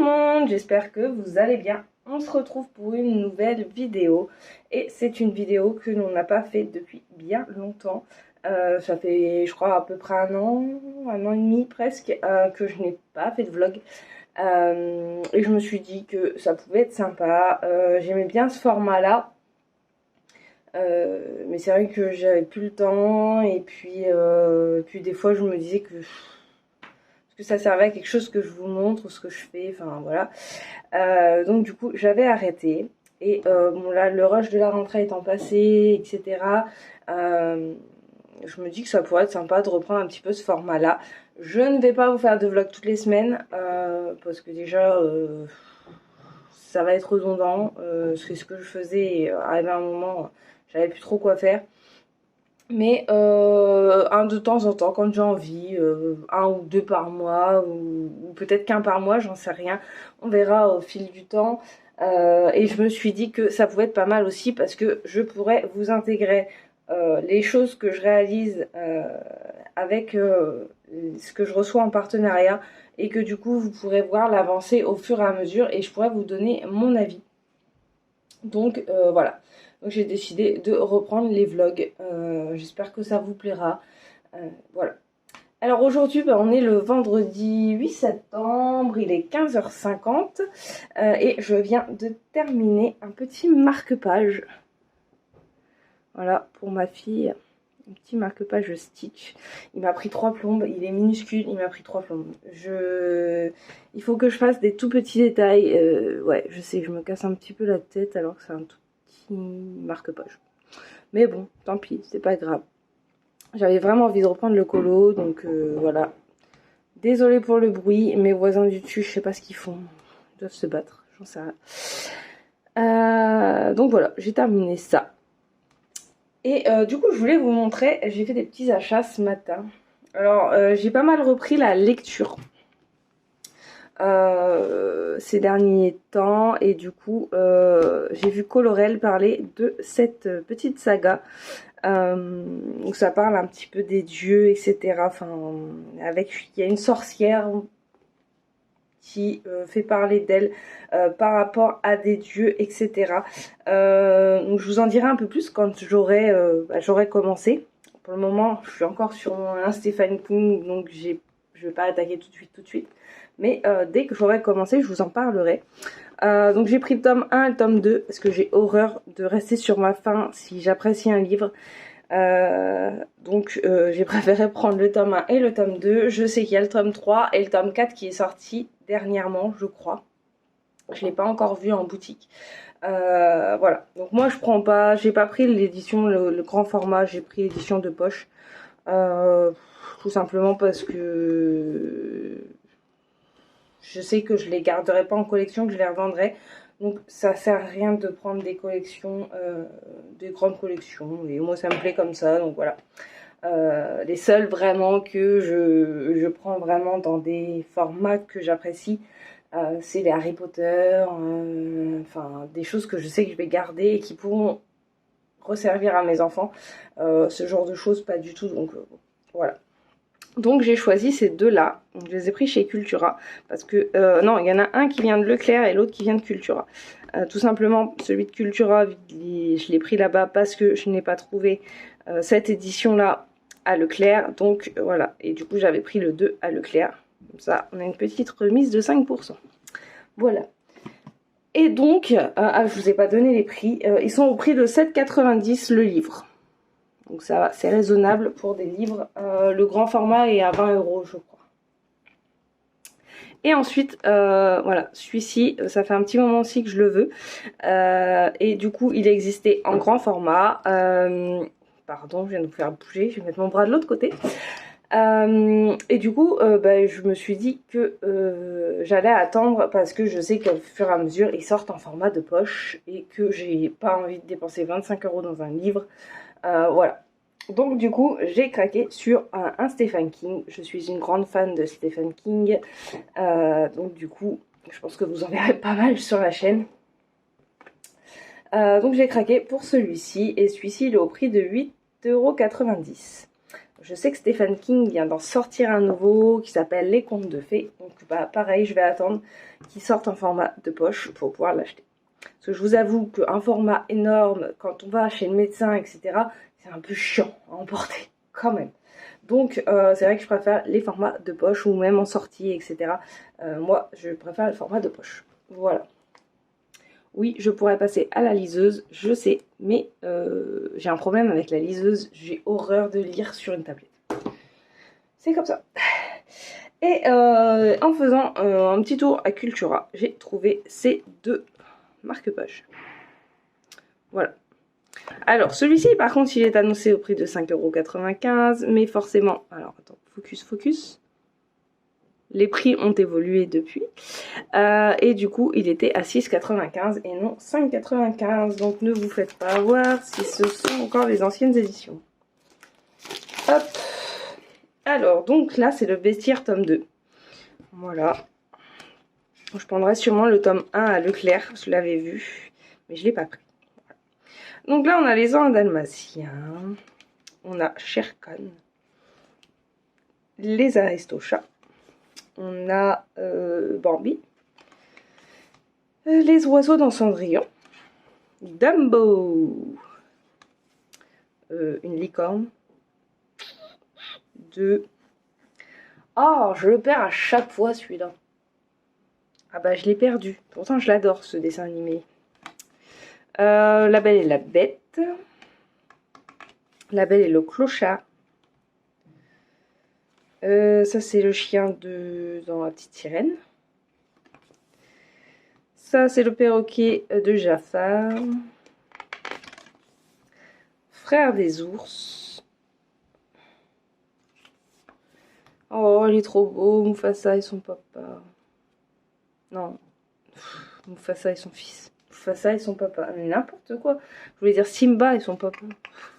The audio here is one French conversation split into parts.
le monde, j'espère que vous allez bien. On se retrouve pour une nouvelle vidéo et c'est une vidéo que l'on n'a pas fait depuis bien longtemps. Ça fait je crois à peu près un an et demi presque que je n'ai pas fait de vlog. Et je me suis dit que ça pouvait être sympa. J'aimais bien ce format là. Mais c'est vrai que j'avais plus le temps et puis des fois je me disais que ça servait à quelque chose que je vous montre ou ce que je fais, enfin voilà. Donc du coup j'avais arrêté et bon là le rush de la rentrée étant passé, etc. Je me dis que ça pourrait être sympa de reprendre un petit peu ce format là. Je ne vais pas vous faire de vlog toutes les semaines parce que déjà ça va être redondant. C'est ce que je faisais et arrivé à un moment j'avais plus trop quoi faire. Mais un de temps en temps, quand j'ai envie, un ou deux par mois, ou peut-être qu'un par mois, j'en sais rien. On verra au fil du temps. Et je me suis dit que ça pouvait être pas mal aussi parce que je pourrais vous intégrer les choses que je réalise avec ce que je reçois en partenariat et que du coup vous pourrez voir l'avancée au fur et à mesure et je pourrais vous donner mon avis. Donc voilà. Donc j'ai décidé de reprendre les vlogs. J'espère que ça vous plaira. Voilà. Alors aujourd'hui, on est le vendredi 8 septembre, il est 15h50 et je viens de terminer un petit marque-page. Voilà, pour ma fille, un petit marque-page Stitch. Il m'a pris 3 plombes, il est minuscule, il m'a pris 3 plombes. Il faut que je fasse des tout petits détails. Ouais, je sais que je me casse un petit peu la tête alors que c'est un tout marque-page. Mais bon, tant pis, c'est pas grave. J'avais vraiment envie de reprendre le colo, donc voilà. Désolée pour le bruit, mes voisins du dessus, je sais pas ce qu'ils font. Ils doivent se battre, j'en sais rien. Donc voilà, j'ai terminé ça. Et du coup, je voulais vous montrer, j'ai fait des petits achats ce matin. Alors, j'ai pas mal repris la lecture. Ces derniers temps et du coup j'ai vu Colorel parler de cette petite saga où ça parle un petit peu des dieux, etc. Enfin, il y a une sorcière qui fait parler d'elle par rapport à des dieux, etc. Donc je vous en dirai un peu plus quand j'aurai commencé. Pour le moment, je suis encore sur un Stephen King, donc je vais pas attaquer tout de suite. Mais dès que j'aurai commencé, je vous en parlerai. Donc j'ai pris le tome 1 et le tome 2 parce que j'ai horreur de rester sur ma faim si j'apprécie un livre. Donc j'ai préféré prendre le tome 1 et le tome 2. Je sais qu'il y a le tome 3 et le tome 4 qui est sorti dernièrement, je crois. Je ne l'ai pas encore vu en boutique. Voilà. Donc moi je prends pas, j'ai pas pris l'édition, le grand format, j'ai pris l'édition de poche. Tout simplement parce que je sais que je les garderai pas en collection, que je les revendrai. Donc ça sert à rien de prendre des collections, des grandes collections. Et moi ça me plaît comme ça, donc voilà. Les seuls vraiment que je prends vraiment dans des formats que j'apprécie, c'est les Harry Potter, enfin des choses que je sais que je vais garder et qui pourront resservir à mes enfants. Ce genre de choses pas du tout, donc voilà. Donc j'ai choisi ces deux-là, je les ai pris chez Cultura, parce que, non, il y en a un qui vient de Leclerc et l'autre qui vient de Cultura. Tout simplement, celui de Cultura, je l'ai pris là-bas parce que je n'ai pas trouvé cette édition-là à Leclerc, donc voilà. Et du coup, j'avais pris le 2 à Leclerc, comme ça, on a une petite remise de 5%. Voilà. Et donc, je vous ai pas donné les prix, ils sont au prix de 7,90 le livre. Donc ça va, c'est raisonnable pour des livres. Le grand format est à 20 €, je crois. Et ensuite, voilà, celui-ci, ça fait un petit moment aussi que je le veux. Et du coup, il existait en grand format. Pardon, je viens de vous faire bouger, je vais mettre mon bras de l'autre côté. Et du coup, je me suis dit que j'allais attendre parce que je sais qu'au fur et à mesure, ils sortent en format de poche et que j'ai pas envie de dépenser 25 € dans un livre. Voilà. Donc du coup j'ai craqué sur un Stephen King. Je suis une grande fan de Stephen King. Donc du coup je pense que vous en verrez pas mal sur la chaîne. Donc j'ai craqué pour celui-ci. Et celui-ci il est au prix de 8,90 €. Je sais que Stephen King vient d'en sortir un nouveau qui s'appelle Les Contes de Fées. Donc bah, pareil, je vais attendre qu'il sorte en format de poche pour pouvoir l'acheter. Parce que je vous avoue qu'un format énorme, quand on va chez le médecin, etc., c'est un peu chiant à emporter quand même. Donc c'est vrai que je préfère les formats de poche ou même en sortie, etc. Moi, je préfère le format de poche. Voilà. Oui, je pourrais passer à la liseuse, je sais, mais j'ai un problème avec la liseuse. J'ai horreur de lire sur une tablette. C'est comme ça. Et en faisant un petit tour à Cultura, j'ai trouvé ces deux marque-pages. Voilà. Alors, celui-ci, par contre, il est annoncé au prix de 5,95 €, mais forcément... Alors, attends, focus. Les prix ont évolué depuis. Et du coup, il était à 6,95 € et non 5,95 €. Donc, ne vous faites pas avoir si ce sont encore les anciennes éditions. Hop. Alors, donc là, c'est le Bestiaire tome 2. Voilà. Je prendrai sûrement le tome 1 à Leclerc. Je l'avais vu, mais je ne l'ai pas pris. Voilà. Donc là, on a les 100 dalmatiens. On a Shere Khan. Les Aristochats. On a Bambi. Les oiseaux dans Cendrillon. Dumbo. Une licorne. 2. Oh, je le perds à chaque fois celui-là. Ah bah je l'ai perdu. Pourtant je l'adore ce dessin animé. La Belle et la Bête. La Belle et le Clochard. Ça c'est le chien dans La Petite Sirène. Ça c'est le perroquet de Jafar. Frère des ours. Oh il est trop beau, Mufasa et son papa. Non, Mufasa et son fils. Mufasa et son papa. N'importe quoi. Je voulais dire Simba et son papa.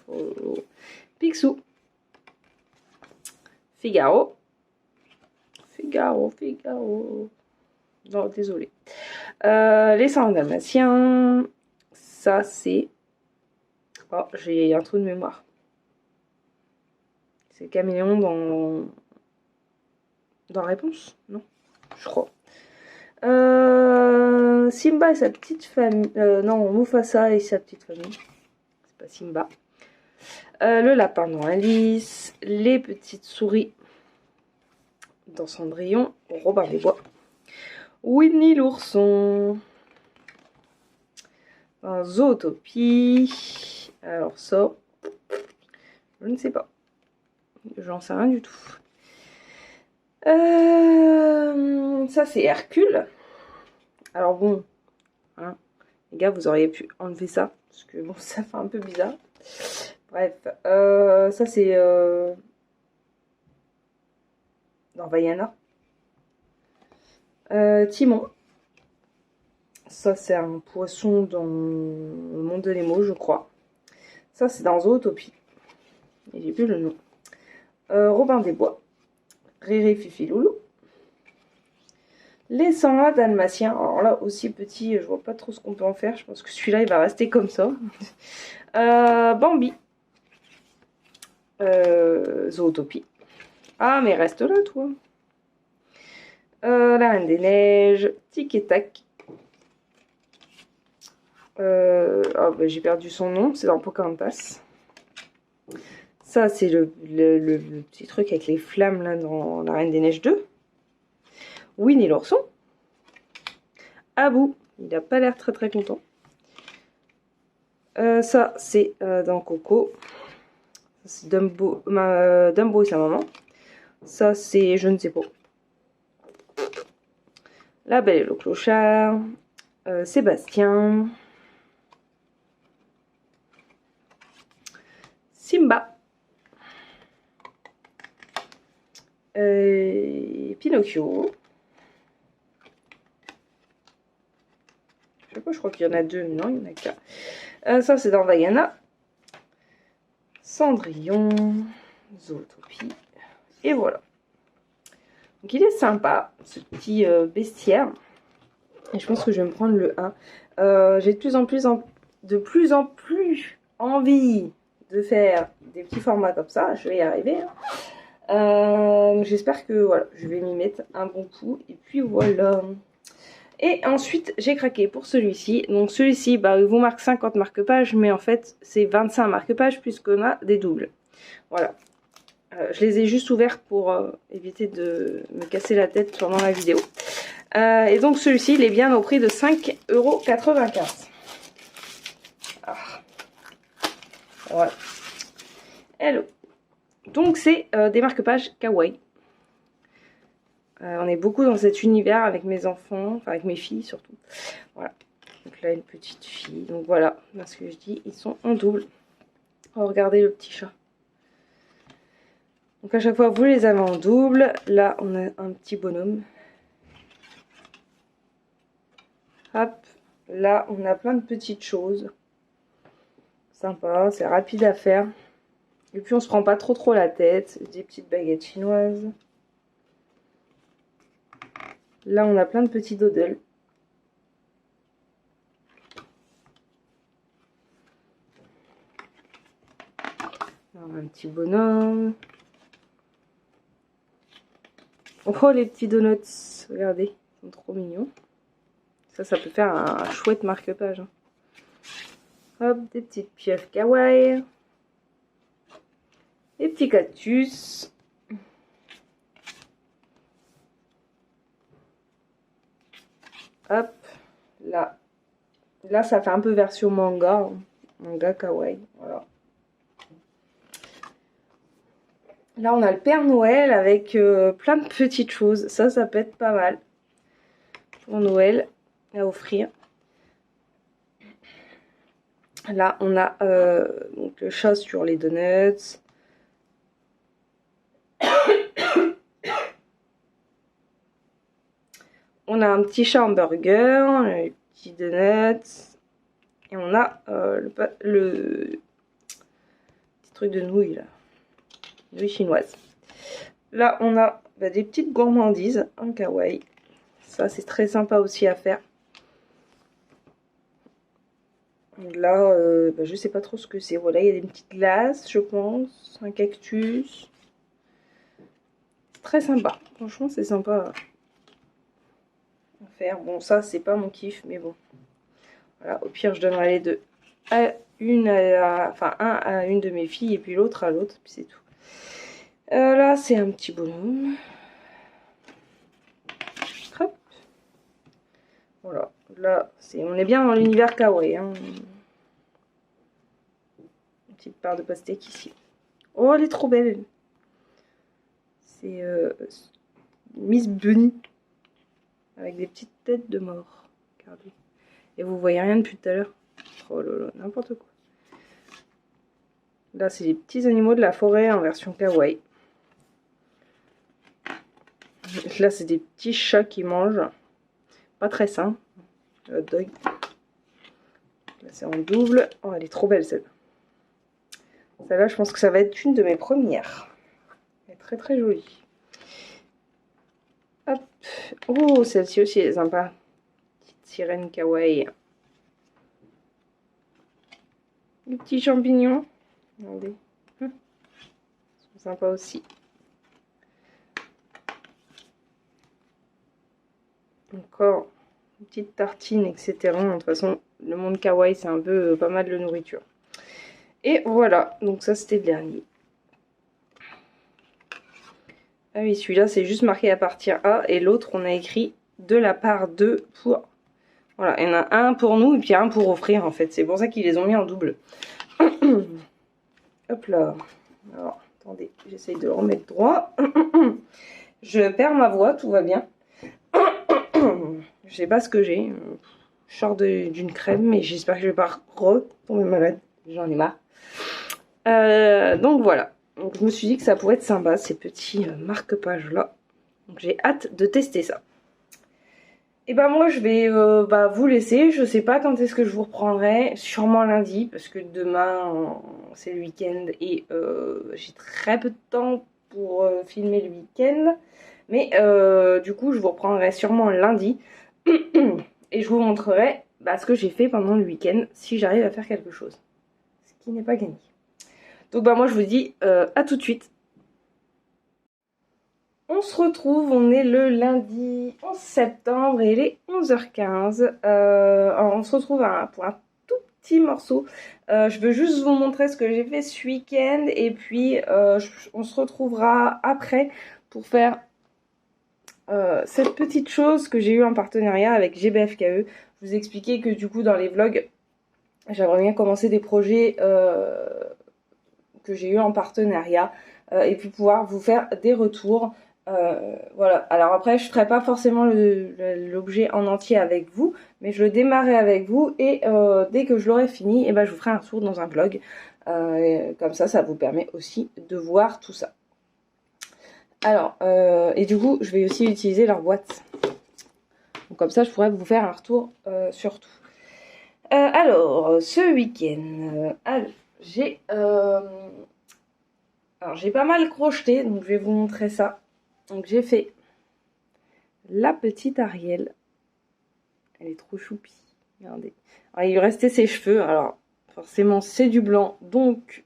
Oh. Picsou. Figaro. Non, désolé. Les 100 dalmatiens. Ça, c'est... Oh, j'ai un trou de mémoire. C'est Caméléon dans Réponse? Non, je crois. Simba et sa petite famille. Non, Mufasa et sa petite famille. C'est pas Simba. Le lapin dans Alice. Les petites souris dans Cendrillon. Robin des Bois. Winnie l'ourson. Dans Zootopie. Alors ça, je ne sais pas. J'en sais rien du tout. Ça c'est Hercule. Alors bon, hein, les gars, vous auriez pu enlever ça, parce que bon, ça fait un peu bizarre. Bref, ça c'est dans Vaiana. Timon. Ça c'est un poisson dans le monde de Nemo, je crois. Ça c'est dans Zootopie. Et j'ai plus le nom. Robin des Bois. Riri, Fifi, Loulou. Les 101 dalmatiens. Alors là aussi petit, je vois pas trop ce qu'on peut en faire. Je pense que celui-là il va rester comme ça. Bambi. Zootopie. Ah mais reste là toi. La Reine des Neiges. Tic et Tac. Oh, bah, j'ai perdu son nom. C'est dans Pocahontas. Ça c'est le petit truc avec les flammes là dans La Reine des Neiges 2. Winnie l'ourson. Abou, il n'a pas l'air très content. Ça, c'est dans Coco. C'est Dumbo et sa maman. Ça, c'est je ne sais pas. La Belle et le Clochard. Sébastien. Simba. Pinocchio. Je sais pas, je crois qu'il y en a deux. Non, il y en a qu'un. Ça, c'est dans Vaiana. Cendrillon. Zootopie. Et voilà. Donc, il est sympa, ce petit bestiaire. Et je pense que je vais me prendre le 1. J'ai de plus en plus envie de faire des petits formats comme ça. Je vais y arriver. J'espère que voilà, je vais m'y mettre un bon coup. Et puis voilà. Et ensuite, j'ai craqué pour celui-ci. Donc celui-ci, bah, il vous marque 50 marque-pages, mais en fait, c'est 25 marque-pages puisqu'on a des doubles. Voilà. Je les ai juste ouverts pour éviter de me casser la tête pendant la vidéo. Et donc celui-ci, il est bien au prix de 5,95 €. Ah. Voilà. Hello. Donc c'est des marque-pages kawaii. On est beaucoup dans cet univers avec mes enfants, enfin avec mes filles surtout. Voilà. Donc là, une petite fille. Donc voilà, ce que je dis, ils sont en double. Oh, regardez le petit chat. Donc à chaque fois, vous les avez en double. Là, on a un petit bonhomme. Hop. Là, on a plein de petites choses. Sympa, c'est rapide à faire. Et puis, on se prend pas trop la tête. Des petites baguettes chinoises. Là, on a plein de petits doodles. Alors, un petit bonhomme. Oh, les petits donuts. Regardez, ils sont trop mignons. Ça peut faire un chouette marque-page. Hein. Hop, des petites pieuvres kawaii. Des petits cactus. Hop, là. Là, ça fait un peu version manga. Hein. Manga kawaii, voilà. Là, on a le Père Noël avec plein de petites choses. Ça peut être pas mal pour Noël à offrir. Là, on a donc le chat sur les donuts. On a un petit chat hamburger, les petits donuts. Et on a le petit truc de nouilles là. Nouilles chinoises. Là, on a des petites gourmandises en kawaii. Ça, c'est très sympa aussi à faire. Là, je sais pas trop ce que c'est. Voilà, il y a des petites glaces, je pense. Un cactus. C'est très sympa. Franchement, c'est sympa à faire. Bon, ça, c'est pas mon kiff, mais bon. Voilà, au pire, je donnerai les deux à une, enfin, un à une de mes filles et puis l'autre à l'autre. Puis c'est tout. Là, c'est un petit bonhomme. Hop. Voilà. Là, on est bien dans l'univers kawaii. Hein. Une petite part de pastèque ici. Oh, elle est trop belle. C'est Miss Bunny. Avec des petites têtes de mort. Regardez. Et vous voyez rien depuis tout à l'heure. Oh là là, n'importe quoi. Là, c'est les petits animaux de la forêt en version kawaii. Là, c'est des petits chats qui mangent. Pas très sain. Le hot dog. Là, c'est en double. Oh, elle est trop belle, celle-là. Celle-là, je pense que ça va être une de mes premières. Elle est très très jolie. Hop. Oh, celle-ci aussi, elle est sympa. Petite sirène kawaii. Les petits champignons. Regardez. Ils sont sympas aussi. Encore une petite tartine, etc. De toute façon, le monde kawaii, c'est un peu pas mal de nourriture. Et voilà, donc ça c'était le dernier. Ah oui, celui-là c'est juste marqué à partir A et l'autre on a écrit de la part 2 pour... Voilà, il y en a un pour nous et puis un pour offrir en fait. C'est pour ça qu'ils les ont mis en double. Hop là. Alors, attendez, j'essaye de le remettre droit. Je perds ma voix, tout va bien. Je sais pas ce que j'ai. Je sors d'une crème, mais j'espère que je vais pas retomber malade. J'en ai marre. Donc voilà. Donc je me suis dit que ça pourrait être sympa, ces petits marque-pages là. Donc j'ai hâte de tester ça. Et ben moi je vais vous laisser. Je sais pas quand est-ce que je vous reprendrai. Sûrement lundi, parce que demain c'est le week-end et j'ai très peu de temps pour filmer le week-end. Mais du coup je vous reprendrai sûrement lundi. Et je vous montrerai ce que j'ai fait pendant le week-end si j'arrive à faire quelque chose. Ce qui n'est pas gagné. Donc bah moi je vous dis à tout de suite. On se retrouve, on est le lundi 11 septembre et il est 11h15. Alors on se retrouve pour un tout petit morceau. Je veux juste vous montrer ce que j'ai fait ce week-end et puis on se retrouvera après pour faire cette petite chose que j'ai eu en partenariat avec GBFKE. Je vous expliquais que du coup dans les vlogs, j'aimerais bien commencer des projets que j'ai eu en partenariat et puis pouvoir vous faire des retours. Voilà, alors après je ferai pas forcément l'objet en entier avec vous, mais je le démarrerai avec vous et dès que je l'aurai fini, et ben, je vous ferai un retour dans un vlog. Comme ça vous permet aussi de voir tout ça. Alors, et du coup, je vais aussi utiliser leur boîte. Donc, comme ça, je pourrais vous faire un retour sur tout. Alors, ce week-end, j'ai pas mal crocheté, donc je vais vous montrer ça. Donc j'ai fait la petite Ariel. Elle est trop choupie. Regardez. Alors, il lui restait ses cheveux. Alors forcément c'est du blanc, donc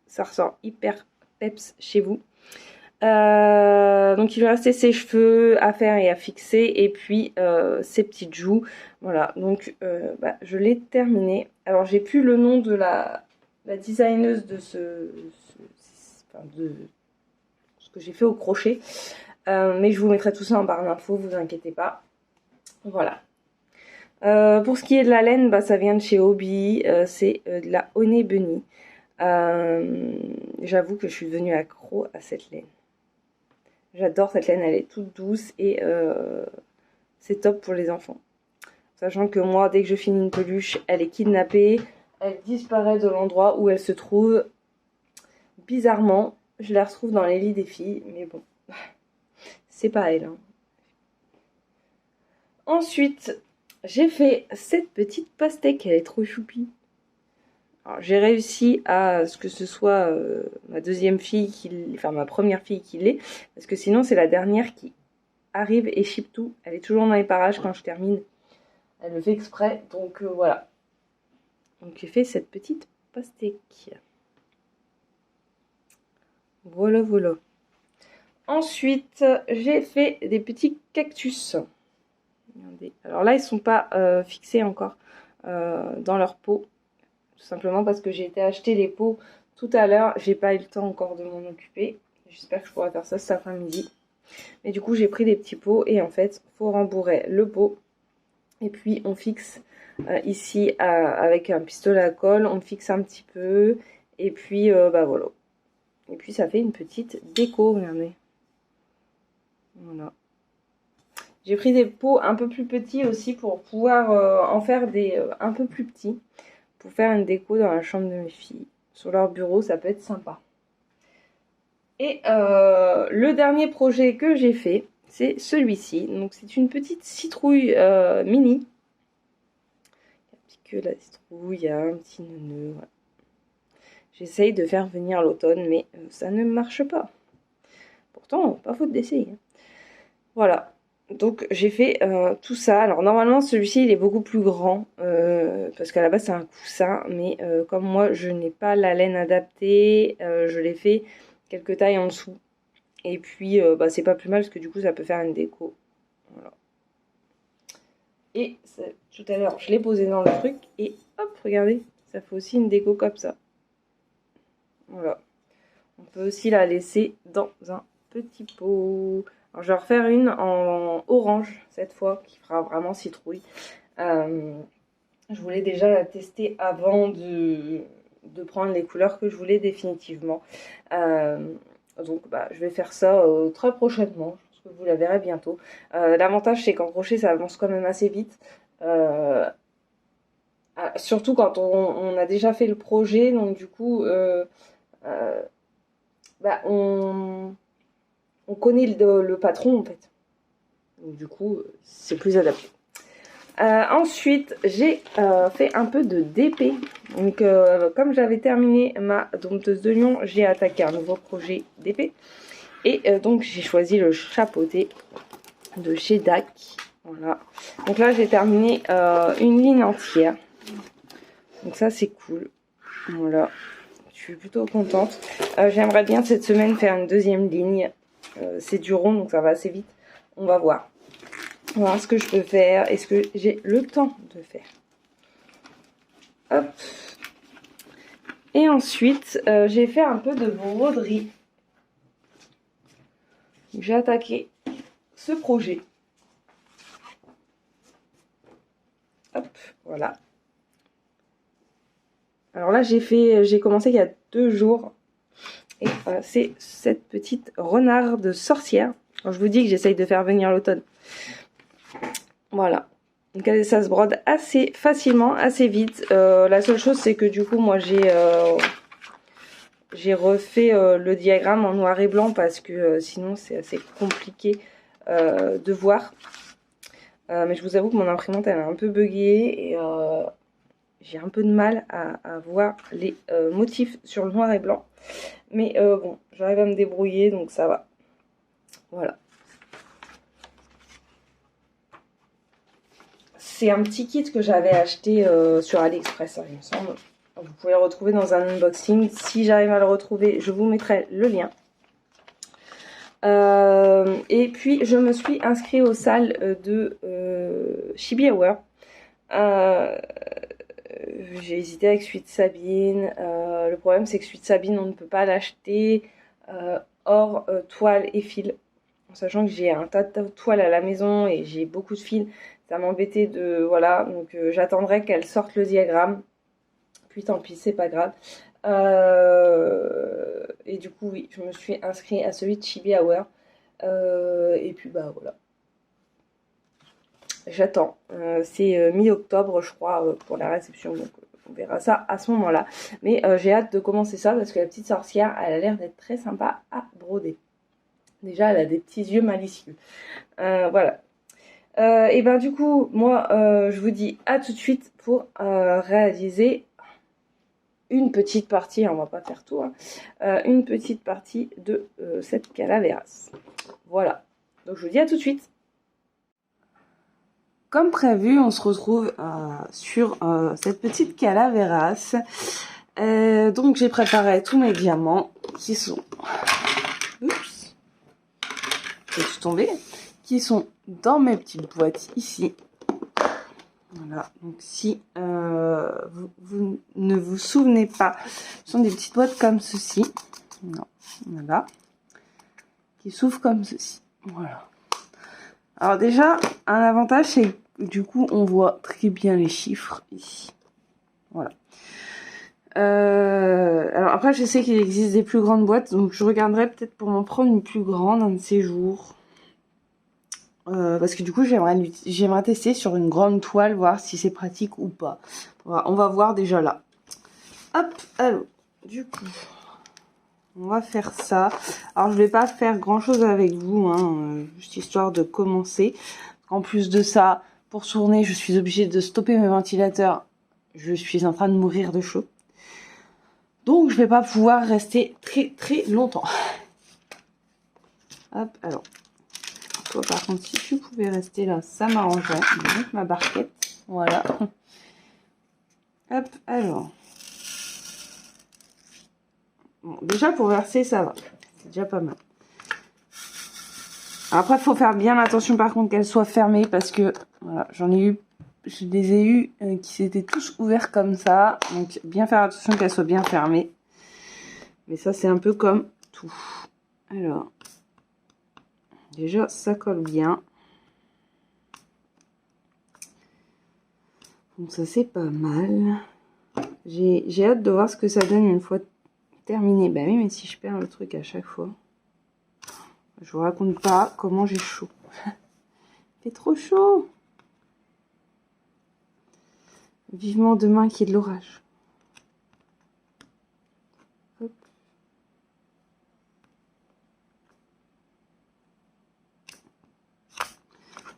ça ressort hyper peps chez vous. Donc il lui restait ses cheveux à faire et à fixer. Et puis ses petites joues. Voilà, donc bah, je l'ai terminé. Alors j'ai plus le nom de la designeuse de de ce que j'ai fait au crochet. Mais je vous mettrai tout ça en barre d'infos, vous inquiétez pas. Voilà. Pour ce qui est de la laine, bah, ça vient de chez Hobby, c'est de la Honey Bunny. J'avoue que je suis devenue accro à cette laine. J'adore cette laine, elle est toute douce et c'est top pour les enfants. Sachant que moi, dès que je finis une peluche, elle est kidnappée, elle disparaît de l'endroit où elle se trouve. Bizarrement, je la retrouve dans les lits des filles, mais bon. C'est pas elle. Hein. Ensuite, j'ai fait cette petite pastèque. Elle est trop choupie. J'ai réussi à ce que ce soit ma deuxième fille, enfin ma première fille qui l'est. Parce que sinon, c'est la dernière qui arrive et ship tout. Elle est toujours dans les parages quand je termine. Elle le fait exprès. Donc voilà. Donc j'ai fait cette petite pastèque. Voilà, voilà. Ensuite, j'ai fait des petits cactus. Regardez. Alors là, ils ne sont pas fixés encore dans leur pot. Tout simplement parce que j'ai été acheter les pots tout à l'heure. J'ai pas eu le temps encore de m'en occuper. J'espère que je pourrai faire ça cet après-midi. Mais du coup, j'ai pris des petits pots et en fait, il faut rembourrer le pot. Et puis, on fixe ici avec un pistolet à colle. On fixe un petit peu. Et puis, bah voilà. Et puis, ça fait une petite déco, regardez. Voilà. J'ai pris des pots un peu plus petits aussi pour pouvoir en faire des un peu plus petits. Pour faire une déco dans la chambre de mes filles. Sur leur bureau, ça peut être sympa. Et le dernier projet que j'ai fait, c'est celui-ci. Donc c'est une petite citrouille mini. Il y a un petit queue de la citrouille, il y a un petit nœud. Voilà. J'essaye de faire venir l'automne, mais ça ne marche pas. Pourtant, pas faute d'essayer. Voilà. Donc j'ai fait tout ça. Alors normalement celui-ci il est beaucoup plus grand parce qu'à la base c'est un coussin, mais comme moi je n'ai pas la laine adaptée, je l'ai fait quelques tailles en dessous. Et puis bah, c'est pas plus mal parce que du coup ça peut faire une déco. Voilà. Et tout à l'heure je l'ai posé dans le truc et hop regardez, ça fait aussi une déco comme ça. Voilà. On peut aussi la laisser dans un petit pot. Alors, je vais refaire une en orange cette fois, qui fera vraiment citrouille. Je voulais déjà la tester avant de prendre les couleurs que je voulais définitivement. Donc bah, je vais faire ça très prochainement. Je pense que vous la verrez bientôt. L'avantage c'est qu'en crochet ça avance quand même assez vite. Surtout quand on a déjà fait le projet. Donc du coup... bah, on connaît le patron en fait. Donc, du coup, c'est plus adapté. Ensuite, j'ai fait un peu de DP. Donc, comme j'avais terminé ma dompteuse de lion, j'ai attaqué un nouveau projet DP. Et donc, j'ai choisi le chapeauté de chez DAC. Voilà. Donc là, j'ai terminé une ligne entière. Donc ça, c'est cool. Voilà. suis plutôt contente. J'aimerais bien cette semaine faire une deuxième ligne. C'est du rond, donc ça va assez vite. On va voir. On va voir ce que je peux faire et ce que j'ai le temps de faire. Hop. Et ensuite, j'ai fait un peu de broderie. J'ai attaqué ce projet. Hop, voilà. Alors là, j'ai commencé il y a 2 jours. Et c'est cette petite renarde sorcière. Alors, je vous dis que j'essaye de faire venir l'automne. Voilà. Donc ça se brode assez facilement, assez vite. La seule chose, c'est que du coup, moi, j'ai refait le diagramme en noir et blanc parce que sinon, c'est assez compliqué de voir. Mais je vous avoue que mon imprimante, elle est un peu buggée et j'ai un peu de mal à voir les motifs sur le noir et blanc. Mais bon, j'arrive à me débrouiller, donc ça va. Voilà. C'est un petit kit que j'avais acheté sur AliExpress, il me semble. Vous pouvez le retrouver dans un unboxing. Si j'arrive à le retrouver, je vous mettrai le lien. Et puis, je me suis inscrite aux salles de Chibi Hour. J'ai hésité avec Suite Sabine. Le problème, c'est que Suite Sabine, on ne peut pas l'acheter hors toile et fil. En sachant que j'ai un tas de toiles à la maison et j'ai beaucoup de fils. Ça m'embêtait de... Voilà, donc j'attendrai qu'elle sorte le diagramme. Puis tant pis, c'est pas grave. Et du coup, oui, je me suis inscrite à celui de Chibi Hour. Et puis, bah voilà. J'attends. C'est mi-octobre, je crois, pour la réception. Donc, on verra ça à ce moment-là. Mais j'ai hâte de commencer ça parce que la petite sorcière, elle a l'air d'être très sympa à broder. Déjà, elle a des petits yeux malicieux. Voilà. Et ben du coup, moi, je vous dis à tout de suite pour réaliser une petite partie, on va pas faire tout, hein, une petite partie de cette calaveras. Voilà. Donc je vous dis à tout de suite. Comme prévu, on se retrouve sur cette petite calaveras. Donc j'ai préparé tous mes diamants qui sont... Oups. J'ai tout tombé. Qui sont dans mes petites boîtes ici. Voilà, donc si vous ne vous souvenez pas, ce sont des petites boîtes comme ceci. Non, voilà. Qui s'ouvrent comme ceci. Voilà. Alors déjà, un avantage, c'est que du coup, on voit très bien les chiffres ici. Voilà. Alors après, je sais qu'il existe des plus grandes boîtes, donc je regarderai peut-être pour m'en prendre une plus grande un de ces jours. Parce que du coup j'aimerais tester sur une grande toile, voir si c'est pratique ou pas. Voilà, on va voir déjà là. Hop, alors, du coup, on va faire ça. Alors je vais pas faire grand chose avec vous, hein, juste histoire de commencer. En plus de ça, pour tourner, je suis obligée de stopper mes ventilateurs. Je suis en train de mourir de chaud. Donc je vais pas pouvoir rester très longtemps. Hop, alors. Toi, par contre, si tu pouvais rester là, ça m'arrangerait. Je vais mettre ma barquette. Voilà. Hop, alors. Bon, déjà, pour verser, ça va. C'est déjà pas mal. Après, il faut faire bien attention, par contre, qu'elle soit fermée. Parce que, voilà, je les ai eu qui s'étaient tous ouverts comme ça. Donc, bien faire attention qu'elle soit bien fermée. Mais ça, c'est un peu comme tout. Alors. Déjà, ça colle bien. Donc ça c'est pas mal. J'ai hâte de voir ce que ça donne une fois terminé. Bah oui, mais si je perds le truc à chaque fois. Je vous raconte pas comment j'ai chaud. Il fait trop chaud. Vivement demain qu'il y ait de l'orage. Hop.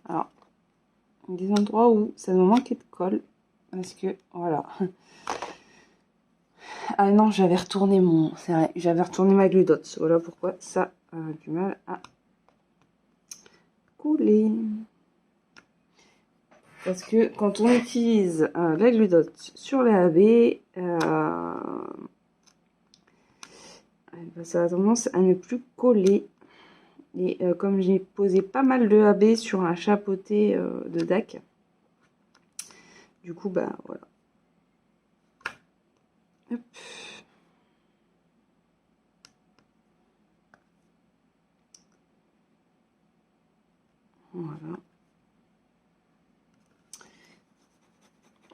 Alors, des endroits où ça me manquait de colle. Parce que, voilà. Ah non, j'avais retourné c'est vrai, j'avais retourné ma glue dots. Voilà pourquoi ça a du mal à couler. Parce que quand on utilise la glue dot sur les AB, bah, ça a tendance à ne plus coller. Et comme j'ai posé pas mal de AB sur un chapeauté de DAC, du coup, bah voilà. Hop. Voilà.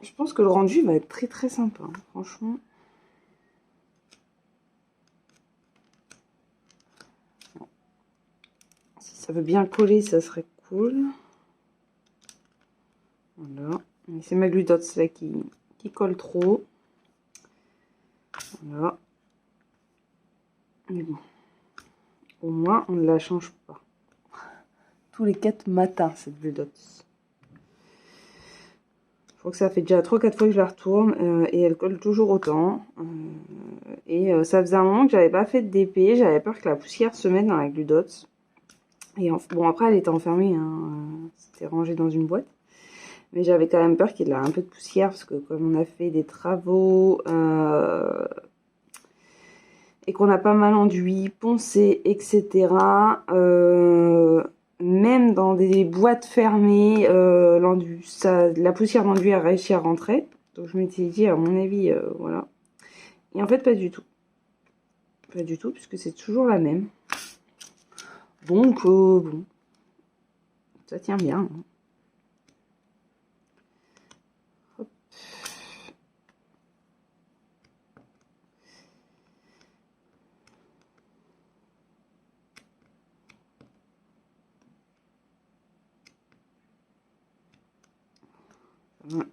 Je pense que le rendu va être très très sympa, hein, franchement. Si ça veut bien coller, ça serait cool. Voilà. C'est ma glue dots là qui colle trop. Voilà. Mais bon. Au moins, on ne la change pas. Tous les 4 matins, cette glue dots. Je crois que ça fait déjà 3-4 fois que je la retourne et elle colle toujours autant. Ça faisait un moment que j'avais pas fait de DP. J'avais peur que la poussière se mette dans la glue dots. Et bon, après, elle était enfermée. Hein, c'était rangé dans une boîte. Mais j'avais quand même peur qu'il y ait un peu de poussière parce que comme on a fait des travaux et qu'on a pas mal enduit, poncé, etc. Même dans des boîtes fermées, la poussière d'enduit a réussi à rentrer. Donc je m'étais dit, à mon avis, voilà. Et en fait, pas du tout. Pas du tout, puisque c'est toujours la même. Donc, bon. Ça tient bien. Hein. Hop.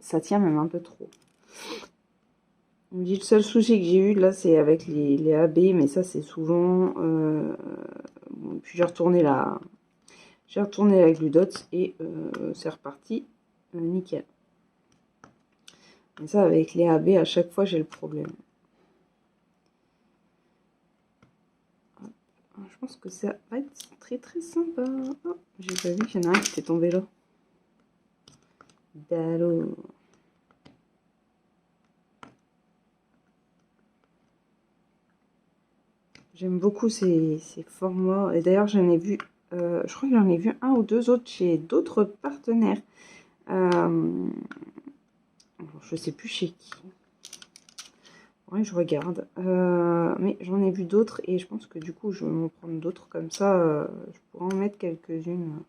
Ça tient même un peu trop. On me dit le seul souci que j'ai eu là, c'est avec les AB, mais ça c'est souvent. Bon, puis j'ai retourné la glue dots et c'est reparti, nickel. Et ça avec les AB, à chaque fois j'ai le problème. Je pense que ça va être très très sympa. Oh, j'ai pas vu qu'il y en a un qui était tombé là. Dalo. J'aime beaucoup ces formats. Et d'ailleurs, j'en ai vu, je crois que j'en ai vu un ou deux autres chez d'autres partenaires. Je sais plus chez qui. Ouais, je regarde. Mais j'en ai vu d'autres et je pense que du coup, je vais m'en prendre d'autres comme ça. Je pourrais en mettre quelques-unes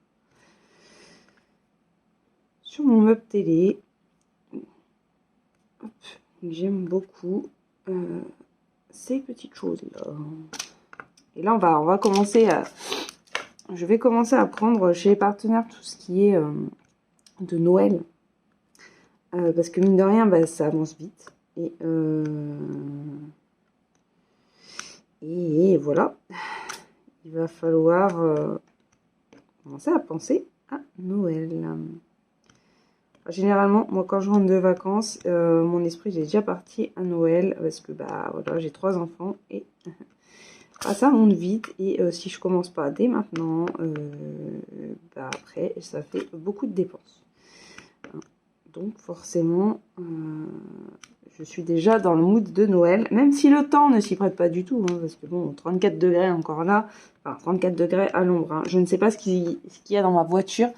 sur mon meuble télé. J'aime beaucoup ces petites choses-là. Et là, on va commencer à... Je vais commencer à prendre chez les partenaires tout ce qui est de Noël. Parce que mine de rien, bah, ça avance vite. Et voilà. Il va falloir commencer à penser à Noël. Généralement, moi, quand je rentre de vacances, mon esprit est déjà parti à Noël. Parce que bah voilà, j'ai 3 enfants et... ça monte vite et si je commence pas dès maintenant, bah après ça fait beaucoup de dépenses. Donc forcément, je suis déjà dans le mood de Noël, même si le temps ne s'y prête pas du tout, hein, parce que bon, 34 degrés encore là, enfin 34 degrés à l'ombre. Hein. Je ne sais pas ce qu'il y a dans ma voiture,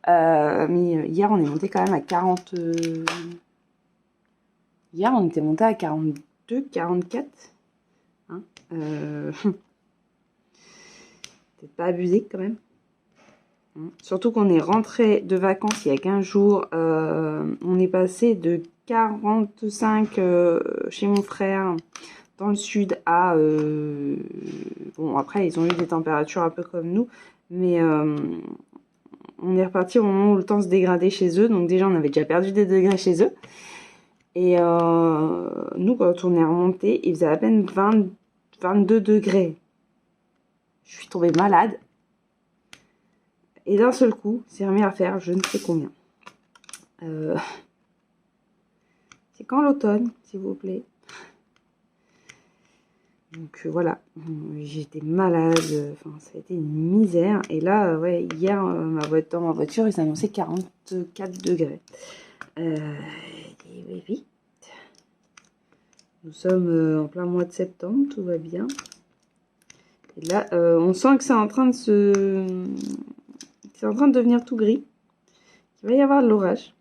mais hier on est monté quand même à 40... Hier on était monté à 42, 44. Hein, c'est pas abusé quand même. Surtout qu'on est rentré de vacances il y a 15 jours. On est passé de 45 chez mon frère dans le sud à... bon, après, ils ont eu des températures un peu comme nous. Mais on est reparti au moment où le temps se dégradait chez eux. Donc déjà, on avait déjà perdu des degrés chez eux. Et nous, quand on est remonté, il faisait à peine 22 degrés. Je suis tombée malade. Et d'un seul coup, c'est remis à faire je ne sais combien. C'est quand l'automne, s'il vous plaît. Donc voilà, j'étais malade, enfin ça a été une misère. Et là, ouais, hier, dans ma voiture, il s'annonçait 44 degrés. Et oui. Nous sommes en plein mois de septembre, tout va bien. Et là, on sent que c'est en train de c'est en train de devenir tout gris. Il va y avoir de l'orage.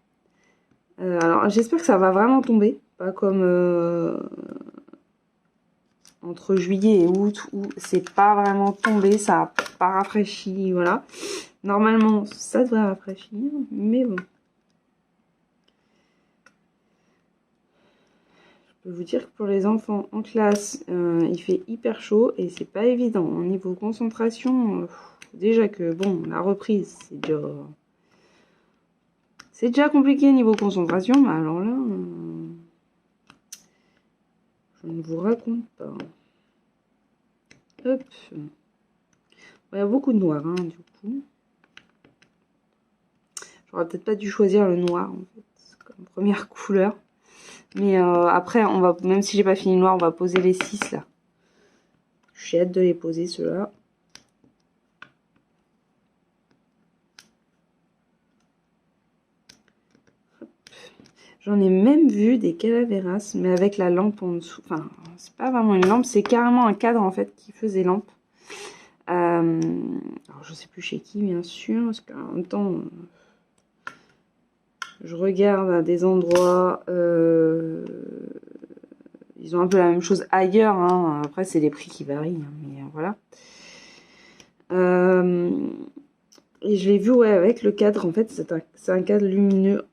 Alors, j'espère que ça va vraiment tomber. Pas comme entre juillet et août où c'est pas vraiment tombé, ça a pas rafraîchi, voilà. Normalement, ça devrait rafraîchir, mais bon. Je peux vous dire que pour les enfants en classe, il fait hyper chaud et c'est pas évident. Au niveau concentration, déjà que bon, la reprise, c'est déjà compliqué niveau concentration, mais alors là, je ne vous raconte pas. Hop. Il y a beaucoup de noir, hein, du coup. J'aurais peut-être pas dû choisir le noir, en fait, comme première couleur. Mais après, on va, même si j'ai pas fini le noir, on va poser les 6 là. J'ai hâte de les poser, ceux-là. J'en ai même vu des calaveras, mais avec la lampe en dessous. Enfin, c'est pas vraiment une lampe, c'est carrément un cadre en fait qui faisait lampe. Alors, je sais plus chez qui, bien sûr, parce qu'en même temps, je regarde à des endroits. Ils ont un peu la même chose ailleurs. Hein. Après, c'est les prix qui varient, hein, mais voilà. Et je l'ai vu, ouais, avec le cadre. En fait, c'est un cadre lumineux.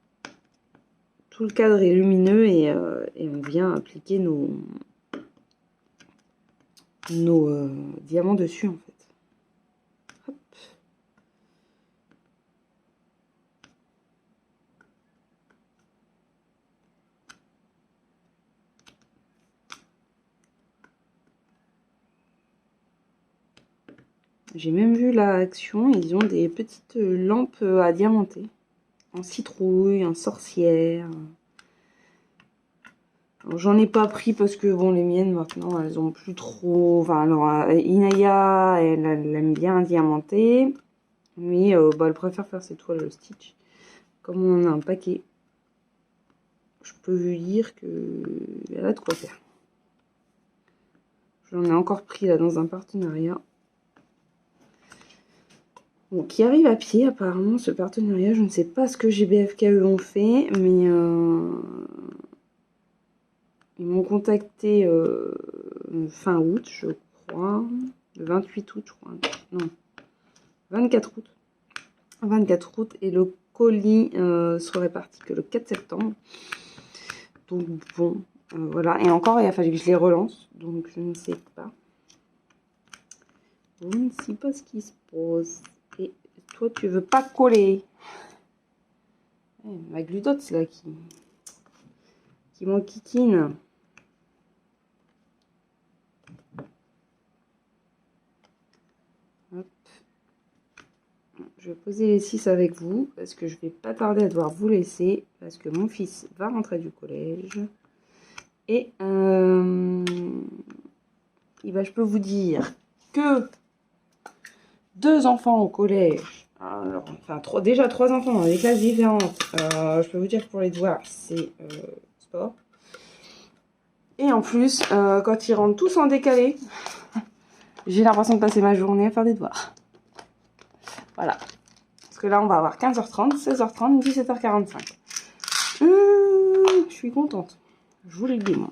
Tout le cadre est lumineux et on vient appliquer nos diamants dessus, en fait. Hop. J'ai même vu l'action, ils ont des petites lampes à diamanter. En citrouille, en sorcière. J'en ai pas pris parce que bon, les miennes maintenant, elles ont plus trop. Enfin, alors Inaya, elle aime bien diamanter, mais bah, elle préfère faire ses toiles Stitch. Comme on en a un paquet, je peux lui dire qu'elle a de quoi faire. J'en ai encore pris là dans un partenariat. Bon, qui arrive à pied apparemment ce partenariat. Je ne sais pas ce que GBFKE ont fait, mais ils m'ont contacté fin août, je crois. Le 28 août, je crois. Non, 24 août. 24 août. Et le colis serait parti que le 4 septembre. Donc bon, voilà. Et encore, il a fallu que je les relance. Donc je ne sais pas. Je ne sais pas ce qui se pose. Et toi, tu veux pas coller. Ma glutote, c'est là qui m'enquiquine. Hop. Je vais poser les 6 avec vous parce que je vais pas tarder à devoir vous laisser parce que mon fils va rentrer du collège. Et je peux vous dire que 2 enfants au collège, alors, enfin déjà 3 enfants dans des classes différentes, je peux vous dire que pour les devoirs, c'est sport. Et en plus, quand ils rentrent tous en décalé, j'ai l'impression de passer ma journée à faire des devoirs. Voilà. Parce que là, on va avoir 15h30, 16h30, 17h45. Je suis contente. Je vous le dis, moi.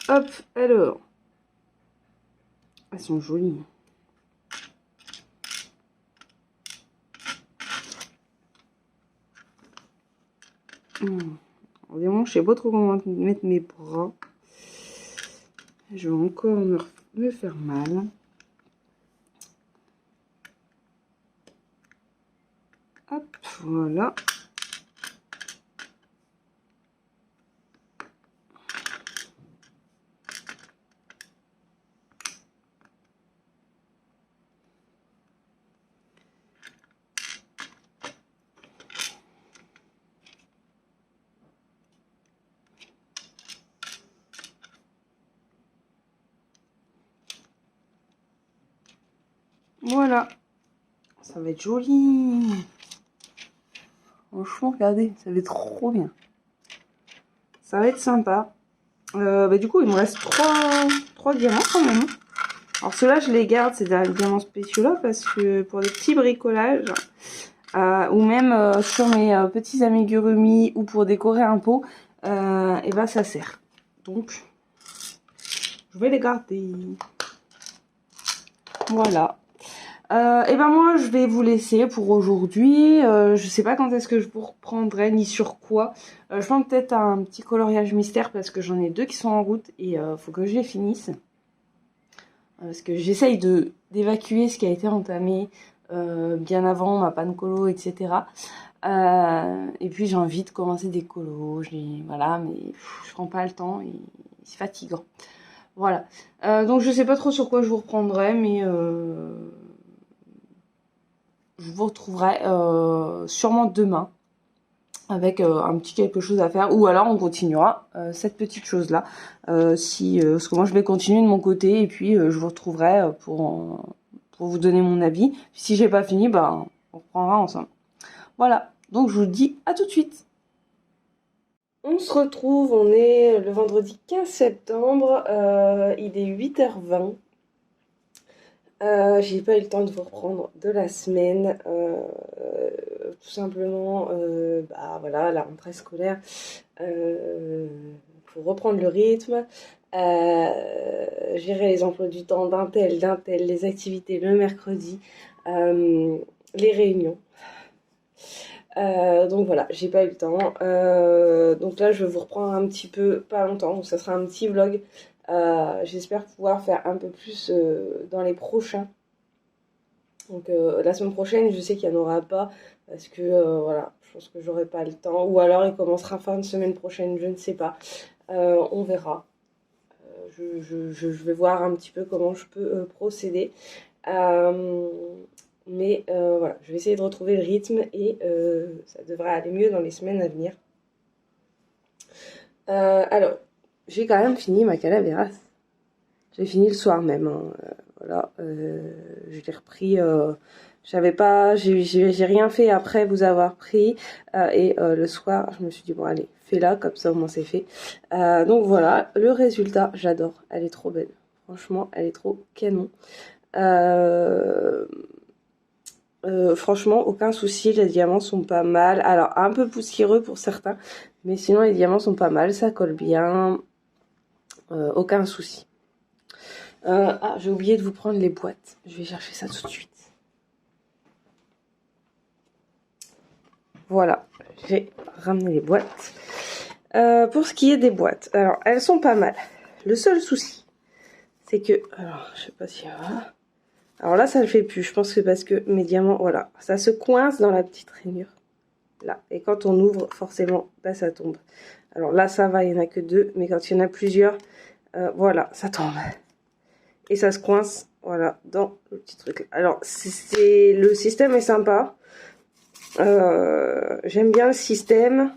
Hop, alors. Elles sont jolies. Évidemment, je sais pas trop comment mettre mes bras. Je vais encore me faire mal. Hop, voilà. Voilà. Ça va être joli. Franchement, regardez, ça va être trop bien. Ça va être sympa. Du coup, il me reste 3 diamants quand même. Alors ceux-là, je les garde, c'est des diamants spéciaux là, parce que pour des petits bricolages, ou même sur mes petits amigurumi, ou pour décorer un pot, et ben ça sert. Donc, je vais les garder. Voilà. Et ben moi je vais vous laisser pour aujourd'hui. Je sais pas quand est-ce que je vous reprendrai ni sur quoi. Je pense peut-être un petit coloriage mystère parce que j'en ai 2 qui sont en route et faut que je les finisse. Parce que j'essaye d'évacuer ce qui a été entamé bien avant ma panne colo, etc. Et puis j'ai envie de commencer des colos, voilà, mais je prends pas le temps et c'est fatigant. Voilà. Donc je sais pas trop sur quoi je vous reprendrai, mais je vous retrouverai sûrement demain avec un petit quelque chose à faire, ou alors on continuera cette petite chose là parce que moi je vais continuer de mon côté et puis je vous retrouverai pour vous donner mon avis. Si j'ai pas fini, bah on reprendra ensemble. Voilà, donc je vous dis à tout de suite. On se retrouve, on est le vendredi 15 septembre, il est 8h20. J'ai pas eu le temps de vous reprendre de la semaine, tout simplement, bah voilà, la rentrée scolaire, pour reprendre le rythme, gérer les emplois du temps d'un tel, les activités le mercredi, les réunions. Donc voilà, j'ai pas eu le temps. Donc là, je vais vous reprendre un petit peu, pas longtemps, donc ça sera un petit vlog. J'espère pouvoir faire un peu plus dans les prochains. Donc la semaine prochaine, je sais qu'il n'y en aura pas parce que voilà, je pense que j'aurai pas le temps. Ou alors il commencera fin de semaine prochaine, je ne sais pas. On verra. Je vais voir un petit peu comment je peux procéder. Mais voilà, je vais essayer de retrouver le rythme et ça devrait aller mieux dans les semaines à venir. Alors, j'ai quand même fini ma calaveras. J'ai fini le soir même. Hein. Voilà, je l'ai repris. J'ai rien fait après vous avoir pris. Et le soir, je me suis dit, bon, allez, fais-la, comme ça au moins c'est fait. Donc voilà, le résultat, j'adore. Elle est trop belle. Franchement, elle est trop canon. Franchement, aucun souci, les diamants sont pas mal. Alors, un peu poussiéreux pour certains, mais sinon, les diamants sont pas mal, ça colle bien. Aucun souci. J'ai oublié de vous prendre les boîtes. Je vais chercher ça tout de suite. Voilà, j'ai ramené les boîtes. Pour ce qui est des boîtes, alors, elles sont pas mal. Le seul souci, c'est que... Alors, je sais pas si... Alors là, ça ne le fait plus. Je pense que c'est parce que mes diamants, voilà, ça se coince dans la petite rainure. Là. Et quand on ouvre, forcément, bah, ça tombe. Alors là, ça va, il n'y en a que 2. Mais quand il y en a plusieurs, voilà, ça tombe. Et ça se coince, voilà, dans le petit truc. Alors, le système est sympa. J'aime bien le système.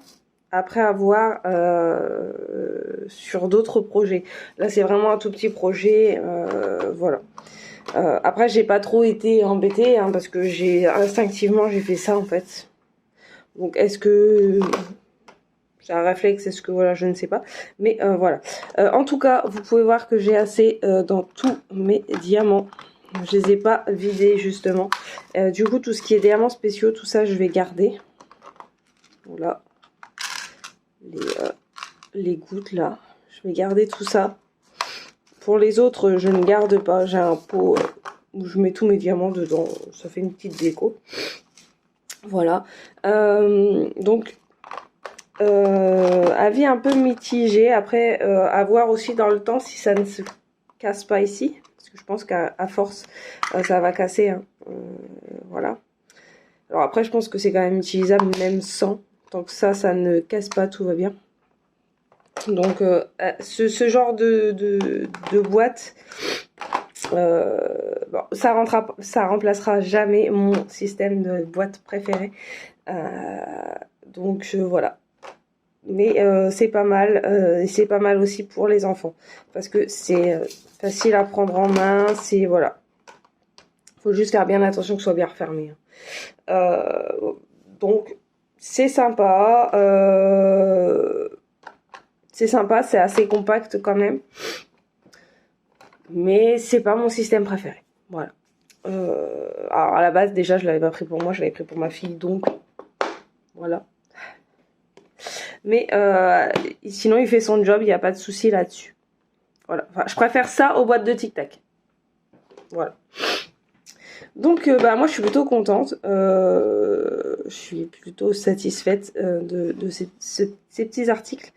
Après avoir sur d'autres projets. Là, c'est vraiment un tout petit projet. Voilà. Après, j'ai pas trop été embêtée hein, parce que instinctivement j'ai fait ça en fait. Donc, est-ce que c'est un réflexe, est-ce que voilà, je ne sais pas. Mais voilà. En tout cas, vous pouvez voir que j'ai assez dans tous mes diamants. Je les ai pas vidés justement. Du coup, tout ce qui est diamants spéciaux, tout ça, je vais garder. Voilà. Les gouttes là. Je vais garder tout ça. Pour les autres, je ne garde pas. J'ai un pot où je mets tous mes diamants dedans. Ça fait une petite déco. Voilà. Donc, avis un peu mitigé. Après, à voir aussi dans le temps si ça ne se casse pas ici. Parce que je pense qu'à force, ça va casser. Hein. Voilà. Alors après, je pense que c'est quand même utilisable même sans. Tant que ça ne casse pas, tout va bien. Donc, ce genre de boîte, bon, ça remplacera jamais mon système de boîte préféré. Donc, voilà. Mais c'est pas mal. Et c'est pas mal aussi pour les enfants. Parce que c'est facile à prendre en main. C'est, voilà. Faut juste faire bien attention que ce soit bien refermé. Donc, c'est sympa. C'est sympa, c'est assez compact quand même. Mais c'est pas mon système préféré. Voilà. Alors à la base, déjà, je l'avais pas pris pour moi, je l'avais pris pour ma fille, donc voilà. Mais sinon, il fait son job, il n'y a pas de souci là-dessus. Voilà. Enfin, je préfère ça aux boîtes de Tic Tac. Voilà. Donc, bah, moi, je suis plutôt contente. Je suis plutôt satisfaite de ces petits articles.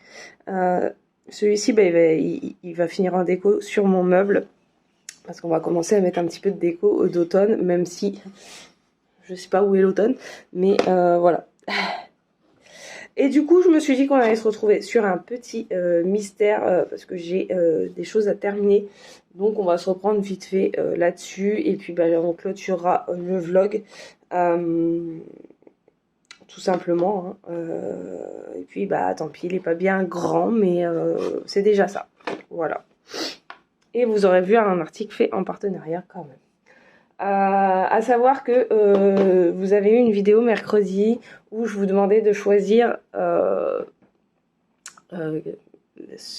Celui-ci, bah, il va finir en déco sur mon meuble. Parce qu'on va commencer à mettre un petit peu de déco d'automne, même si je sais pas où est l'automne. Mais voilà. Et du coup, je me suis dit qu'on allait se retrouver sur un petit mystère parce que j'ai des choses à terminer. Donc, on va se reprendre vite fait là-dessus. Et puis, bah, on clôturera le vlog. Tout simplement. Hein. Et puis, bah, tant pis, il n'est pas bien grand, mais c'est déjà ça. Voilà. Et vous aurez vu un article fait en partenariat quand même. À savoir que vous avez eu une vidéo mercredi où je vous demandais de choisir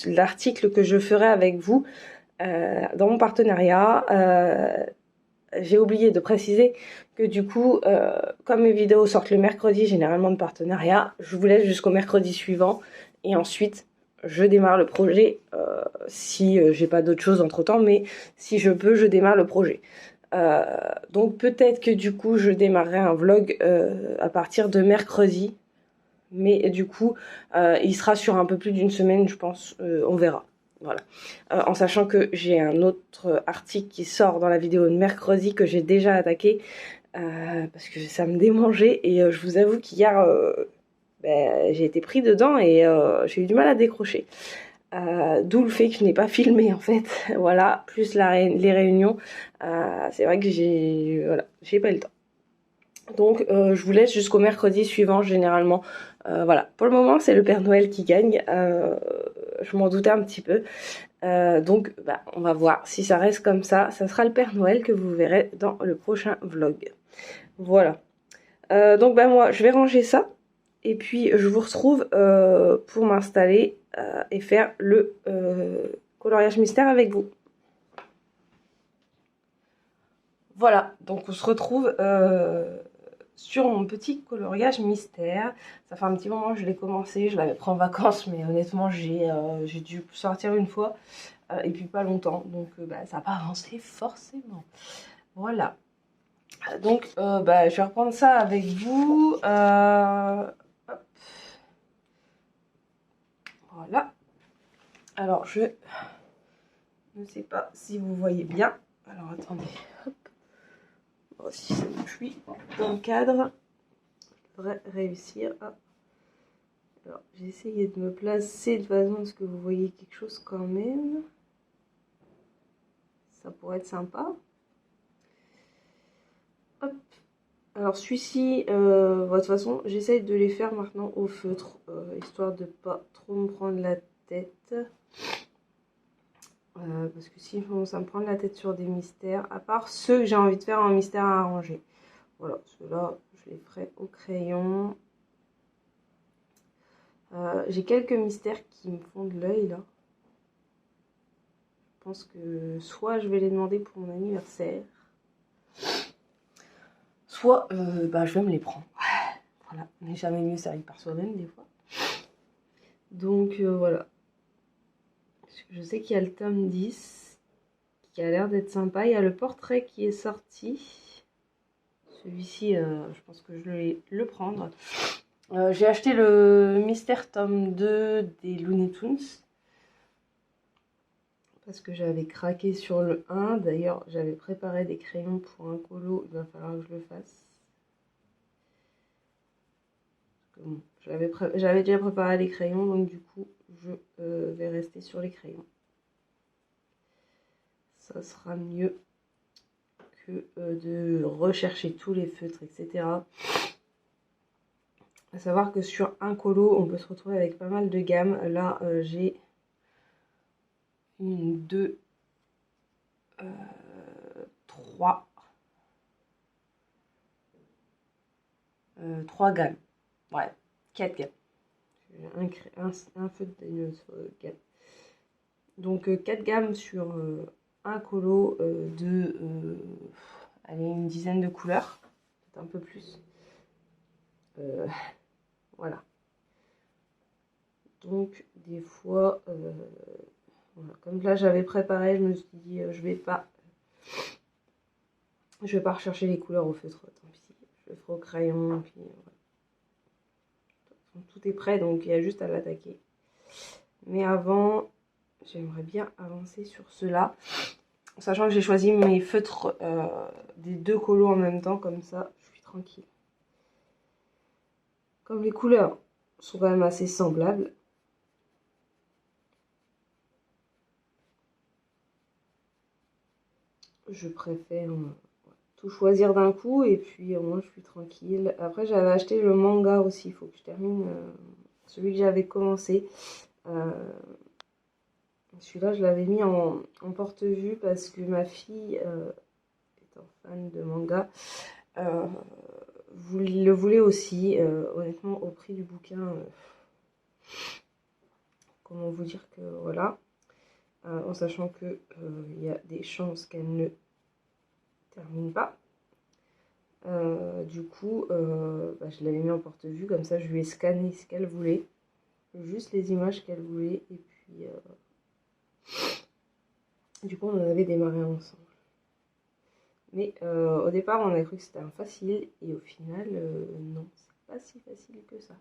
l'article que je ferai avec vous dans mon partenariat. J'ai oublié de préciser que du coup, comme mes vidéos sortent le mercredi généralement de partenariat, je vous laisse jusqu'au mercredi suivant et ensuite je démarre le projet si j'ai pas d'autre chose entre temps, mais si je peux, je démarre le projet. Donc peut-être que du coup je démarrerai un vlog à partir de mercredi, mais du coup il sera sur un peu plus d'une semaine, je pense. On verra. Voilà. En sachant que j'ai un autre article qui sort dans la vidéo de mercredi que j'ai déjà attaqué parce que ça me démangeait et je vous avoue qu'hier ben, j'ai été pris dedans et j'ai eu du mal à décrocher. D'où le fait que je n'ai pas filmé en fait. Voilà, plus les réunions. C'est vrai que j'ai pas eu le temps. Donc je vous laisse jusqu'au mercredi suivant généralement. Voilà, pour le moment c'est le Père Noël qui gagne. Je m'en doutais un petit peu. Donc bah, on va voir si ça reste comme ça. Ça sera le Père Noël que vous verrez dans le prochain vlog. Voilà. Donc bah moi je vais ranger ça. Et puis je vous retrouve pour m'installer et faire le coloriage mystère avec vous. Voilà, donc on se retrouve sur mon petit coloriage mystère. Ça fait un petit moment que je l'ai commencé, je l'avais pris en vacances, mais honnêtement j'ai dû sortir une fois et puis pas longtemps, donc bah, ça n'a pas avancé forcément. Voilà, donc bah, je vais reprendre ça avec vous. Hop. Voilà, alors je ne sais pas si vous voyez bien. Alors attendez, hop. Bon, si ça me fuit dans le cadre, je devrais réussir à... Alors, j'ai essayé de me placer de façon à ce que vous voyez quelque chose quand même. Ça pourrait être sympa. Hop. Alors, celui-ci, de toute façon, j'essaye de les faire maintenant au feutre, histoire de pas trop me prendre la tête. Parce que si je commence à me prendre la tête sur des mystères, à part ceux que j'ai envie de faire en mystère à arranger. Voilà, ceux-là, je les ferai au crayon. J'ai quelques mystères qui me font de l'œil là. Je pense que soit je vais les demander pour mon anniversaire, soit bah, je vais me les prendre. Voilà, on n'est jamais mieux servi par soi-même des fois. Donc voilà. Je sais qu'il y a le tome 10 qui a l'air d'être sympa. Il y a le portrait qui est sorti. Celui-ci, je pense que je vais le prendre. J'ai acheté le Mystère tome 2 des Looney Tunes. Parce que j'avais craqué sur le 1. D'ailleurs, j'avais préparé des crayons pour un colo. Il va falloir que je le fasse. Bon, j'avais déjà préparé les crayons. Donc du coup, je vais rester sur les crayons. Ça sera mieux que de rechercher tous les feutres, etc. À savoir que sur un colo, on peut se retrouver avec pas mal de gammes. Là, j'ai 1, 2, 3. 3 gammes. Ouais, 4 gammes. Un feutre d'une autre gamme. Donc 4 gammes sur un colo de allez, une dizaine de couleurs, peut-être un peu plus. Voilà. Donc des fois, voilà. Comme là j'avais préparé, je me suis dit je vais pas rechercher les couleurs au feutre, tant pis. Je le ferai au crayon, puis voilà. Tout est prêt, donc il y a juste à l'attaquer. Mais avant, j'aimerais bien avancer sur cela. Sachant que j'ai choisi mes feutres des deux colos en même temps, comme ça je suis tranquille. Comme les couleurs sont quand même assez semblables, je préfère tout choisir d'un coup et puis au moins je suis tranquille. Après j'avais acheté le manga aussi, il faut que je termine celui que j'avais commencé. Celui-là je l'avais mis en porte-vue parce que ma fille, étant fan de manga, le voulait aussi. Honnêtement au prix du bouquin, comment vous dire que voilà. En sachant que il y a des chances qu'elle ne termine pas. Du coup, je l'avais mis en porte-vue, comme ça je lui ai scanné ce qu'elle voulait, juste les images qu'elle voulait, et puis du coup on en avait démarré ensemble. Mais au départ on a cru que c'était un facile, et au final non, c'est pas si facile que ça.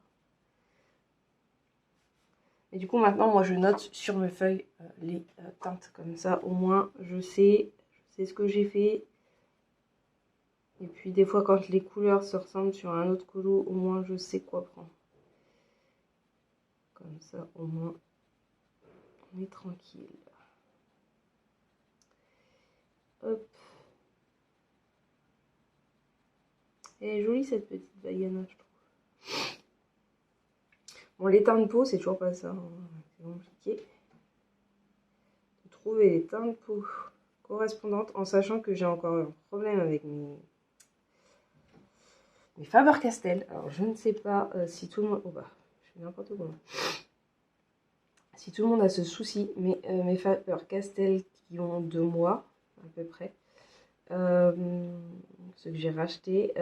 Et du coup maintenant moi je note sur mes feuilles les teintes, comme ça au moins je sais ce que j'ai fait. Et puis des fois quand les couleurs se ressemblent sur un autre colo, au moins je sais quoi prendre. Comme ça au moins on est tranquille. Hop. Elle est jolie cette petite Bayana, je trouve. Bon, les teintes de peau, c'est toujours pas ça, hein. C'est compliqué de trouver les teintes de peau correspondantes, en sachant que j'ai encore un problème avec mes Faber-Castell. Alors je ne sais pas si tout le monde... Oh bah, je fais n'importe quoi. Si tout le monde a ce souci, mais mes Faber-Castell qui ont 2 mois, à peu près, ceux que j'ai rachetés,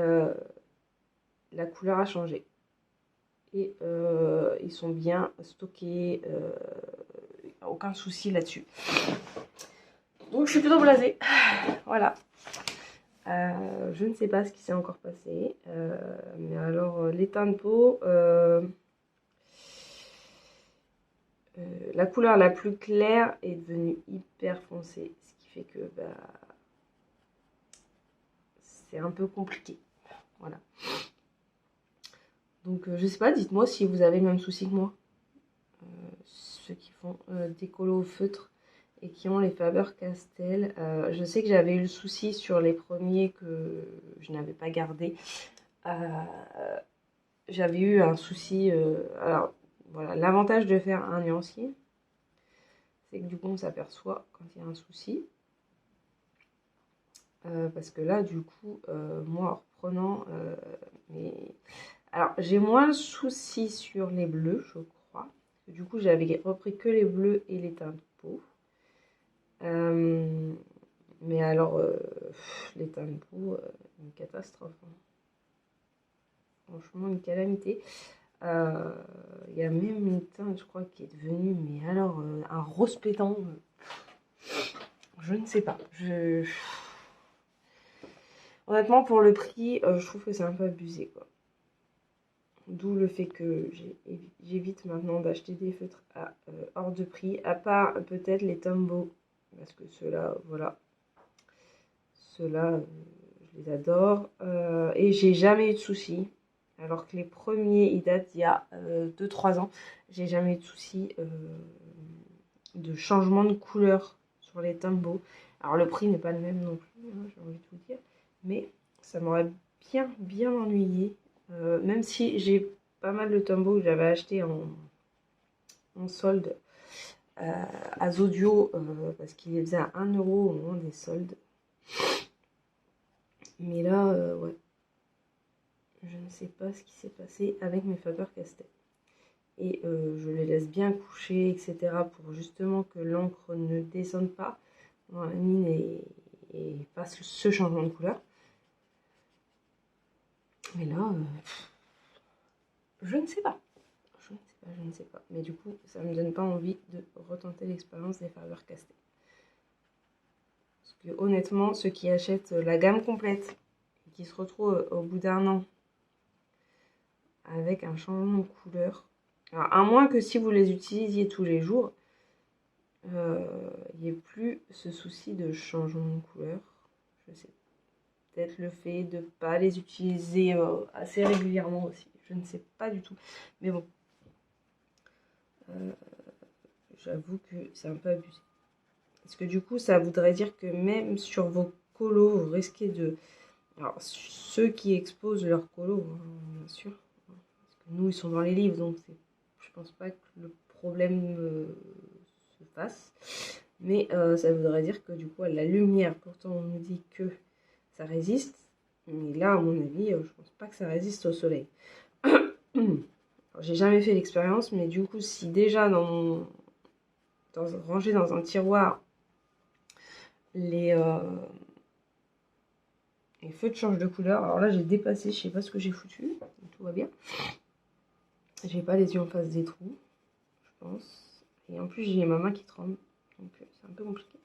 la couleur a changé. Et ils sont bien stockés, aucun souci là-dessus. Donc je suis plutôt blasée. Voilà. Je ne sais pas ce qui s'est encore passé. Mais alors, les teintes de peau, la couleur la plus claire est devenue hyper foncée. Ce qui fait que c'est un peu compliqué. Voilà. Donc je sais pas, dites-moi si vous avez le même souci que moi. Ceux qui font des colos au feutre et qui ont les Faber-Castell. Je sais que j'avais eu le souci sur les premiers que je n'avais pas gardé. J'avais eu un souci. Alors voilà, l'avantage de faire un nuancier, c'est que du coup on s'aperçoit quand il y a un souci. Parce que là, du coup, moi en reprenant alors j'ai moins le souci sur les bleus, je crois. Du coup, j'avais repris que les bleus et les teintes de peau. Mais alors, les teintes de peau, une catastrophe. Hein. Franchement, une calamité. Il y a même une teinte, je crois, qui est devenue, mais alors, un rose pétant. Je ne sais pas. Honnêtement, pour le prix, je trouve que c'est un peu abusé, quoi. D'où le fait que j'évite maintenant d'acheter des feutres hors de prix, à part peut-être les Tombow, parce que ceux-là, voilà, ceux-là, je les adore, et j'ai jamais eu de soucis, alors que les premiers, ils datent il y a 2-3 ans, j'ai jamais eu de soucis de changement de couleur sur les Tombow. Alors le prix n'est pas le même non plus, hein, j'ai envie de vous dire, mais ça m'aurait bien ennuyé. Même si j'ai pas mal de Tombow que j'avais acheté en solde à Zodio, parce qu'il les faisait à 1 € au moment des soldes. Mais là, ouais, je ne sais pas ce qui s'est passé avec mes Faber-Castell. Et je les laisse bien coucher, etc. pour justement que l'encre ne descende pas. dans la mine et fasse ce changement de couleur. Mais là, je ne sais pas. Je ne sais pas. Mais du coup, ça me donne pas envie de retenter l'expérience des Faber-Castell. Parce que honnêtement, ceux qui achètent la gamme complète et qui se retrouvent au bout d'un an avec un changement de couleur, alors, à moins que si vous les utilisiez tous les jours, il n'y ait plus ce souci de changement de couleur. Je sais. Peut-être le fait de ne pas les utiliser assez régulièrement aussi. Je ne sais pas du tout. Mais bon. J'avoue que c'est un peu abusé. Parce que du coup, ça voudrait dire que même sur vos colos, vous risquez de... Alors, ceux qui exposent leurs colos, hein, bien sûr. Parce que nous, ils sont dans les livres, donc je pense pas que le problème se fasse. Mais ça voudrait dire que du coup, à la lumière, pourtant on nous dit que ça résiste. Mais là, à mon avis, je pense pas que ça résiste au soleil. J'ai jamais fait l'expérience, mais du coup, si déjà ranger dans un tiroir les feux de change de couleur. Alors là, j'ai dépassé, je sais pas ce que j'ai foutu. Tout va bien. J'ai pas les yeux en face des trous, je pense. Et en plus, j'ai ma main qui tremble. Donc c'est un peu compliqué.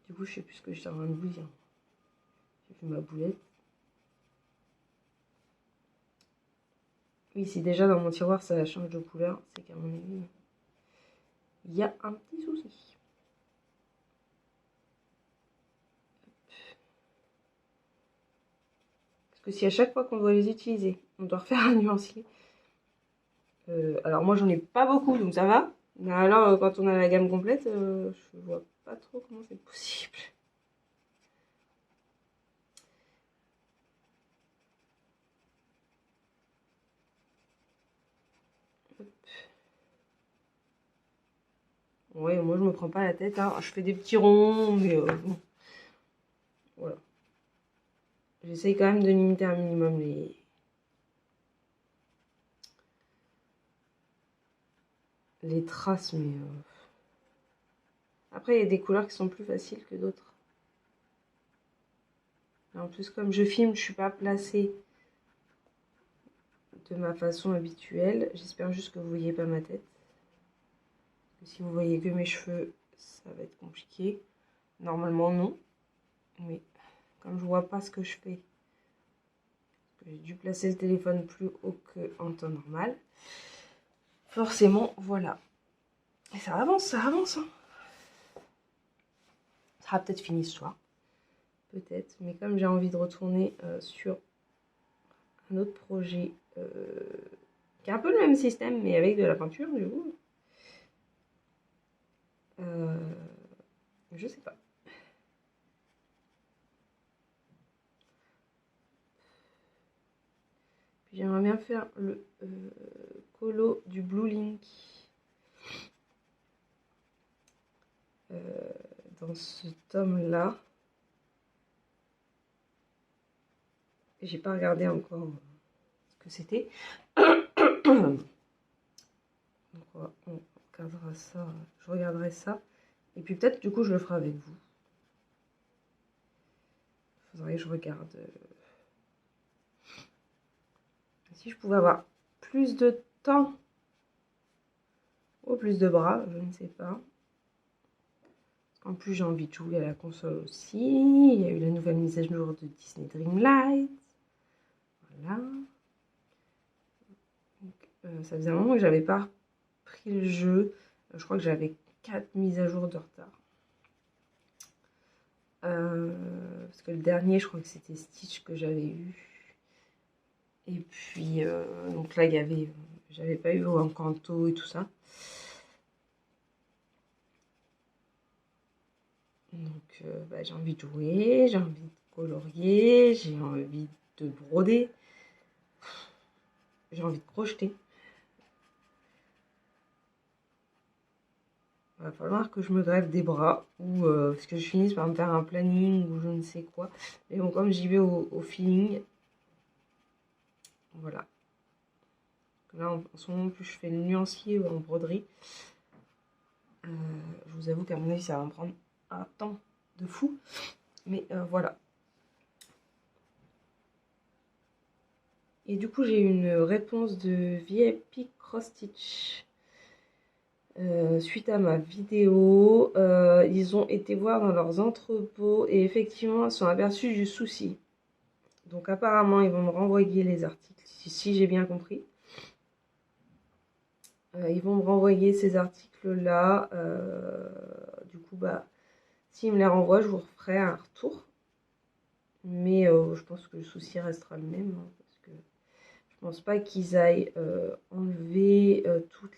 Du coup, je sais plus ce que j'étais en train de vous dire. J'ai fait ma boulette. Oui, si déjà dans mon tiroir ça change de couleur, c'est qu'à mon avis, il y a un petit souci. Parce que si à chaque fois qu'on doit les utiliser, on doit refaire un nuancier. Alors moi j'en ai pas beaucoup, donc ça va. Mais alors quand on a la gamme complète, je vois pas trop comment c'est possible. Ouais, moi je me prends pas la tête, hein. Je fais des petits ronds, mais bon. Voilà. J'essaye quand même de limiter un minimum les traces, mais après il y a des couleurs qui sont plus faciles que d'autres. En plus, comme je filme, je suis pas placée de ma façon habituelle. J'espère juste que vous voyez pas ma tête. Parce que si vous voyez que mes cheveux, ça va être compliqué. Normalement non, mais comme je vois pas ce que je fais, j'ai dû placer le téléphone plus haut qu'en temps normal. Forcément, voilà. Et ça avance, hein. Ça sera peut-être fini ce soir. Peut-être. Mais comme j'ai envie de retourner sur un autre projet qui est un peu le même système, mais avec de la peinture, du coup. Je sais pas. Puis j'aimerais bien faire le colo du Blue Link. Dans ce tome-là. J'ai pas regardé encore ce que c'était. Donc on regardera ça. Je regarderai ça. Et puis peut-être du coup je le ferai avec vous. Il faudrait que je regarde. Si je pouvais avoir plus de temps. Ou plus de bras, je ne sais pas. En plus j'ai envie de jouer à la console aussi. Il y a eu la nouvelle mise à jour de Disney Dreamlight. Voilà. Donc, ça faisait un moment que j'avais pas pris le jeu. Je crois que j'avais 4 mises à jour de retard. Parce que le dernier, je crois que c'était Stitch que j'avais eu. Et puis, donc là, il y avait... J'avais pas eu Encanto et tout ça. Donc, j'ai envie de jouer, j'ai envie de colorier, j'ai envie de broder. J'ai envie de crocheter. Il va falloir que je me greffe des bras ou parce que je finisse par me faire un planning ou je ne sais quoi. Mais bon, comme j'y vais au feeling, voilà. Là, en ce moment, plus je fais le nuancier en broderie. Je vous avoue qu'à mon avis, ça va me prendre un temps de fou. Mais voilà. Et du coup, j'ai eu une réponse de VIP Cross Stitch. Suite à ma vidéo, ils ont été voir dans leurs entrepôts et effectivement, ils sont aperçus du souci. Donc apparemment, ils vont me renvoyer les articles, si j'ai bien compris. Ils vont me renvoyer ces articles-là. Du coup, bah, s'ils me les renvoient, je vous referai un retour. Mais je pense que le souci restera le même, hein, parce que je pense pas qu'ils aillent enlever toutes